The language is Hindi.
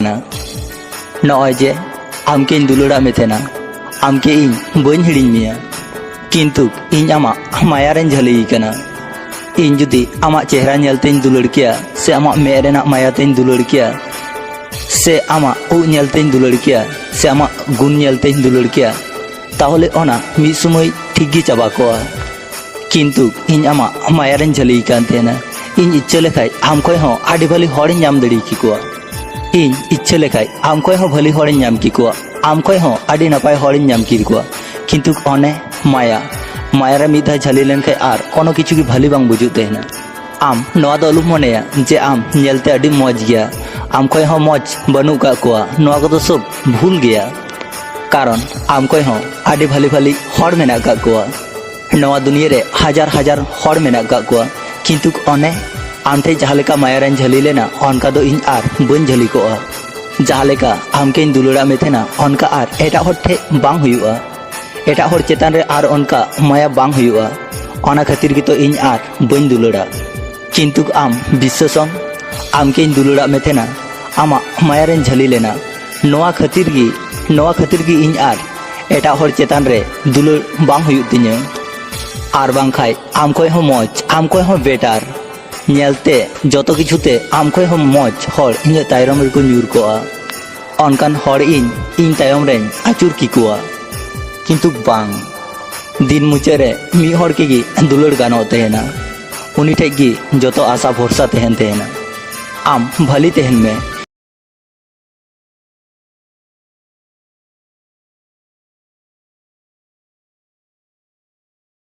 ना नॉय जे आमके दुलड़ा में थे ना आमके इन बन हिड़ी मिया किंतु इन आमा माया रेन झली कना इन जुदी आमा चेहरा नेलते दुलड़ किया से आमा मेरेना माया ते दुलड़ किया से आमा उ नेलते दुलड़ किया से आमा गुण नेलते दुलड़ किया ताहले ओना मिद समय ठीक गी चाबा कोआ किंतु इन आमा माया रेन झली कान तेना इन इच्छा लेखाय आम खय हो आडी भाली हॉड़ी नाम दड़ी की कोआ इन इच्छा लेखाय आम खय हो भाली हॉड़ी नाम की कोआ आम खय हो आडी नपाय हॉड़ी नाम की कोआ किंतु ओने माया माया रे मिद झली लेन खाय आर कोनो किछु की भाली बांग बुझु तेना आम नोआ दो अलुम मनेया जे आम नेलते आडी मौज गया आम खय हो मौज बनु का कोआ नोआ को तो सब भूल गया कारण आम खय हो आडी भाली भाली हॉड़ मेना का कोआ नोआ दुनिया रे हजार हजार हॉड़ मेना का कोआ किंतु ओने आम ठे जहाँ लेका माया रेन झली लेना अनका दो इन आर बन झली कोआ जहाँ लेका आमके दुलड़ा में थे ना अनका आर एटा हॉड़ ठे बांग हुआ एटा हॉड़ चेतान रे आर अनका माया बांग हुआ ओना खातिर की तो इन आर बन दुलड़ा किंतु आम विश्वासम आमके दुलड़ा में थे ना आमा माया रेन झली लेना नोआ खातिर की इन आर एटा हॉड़ चेतान रे दुलड़ बांग हुई तिᱧᱟ आर बांग खाय आम खय हो मौज आम खय हो बेटार नेलते जतो किछुते आम खय हो मौज हॉड़ इन तायरम रे को ᱧᱩᱨ कोआ अनकान हॉड़ इन तायम रेन आचुर की कोआ किंतु बांग दिन मुचे रे मी हॉड़ के गी दुलड़ गानो तेना उनी ठे गी जतो आशा भरोसा तेहन तेना आम भली तेहन में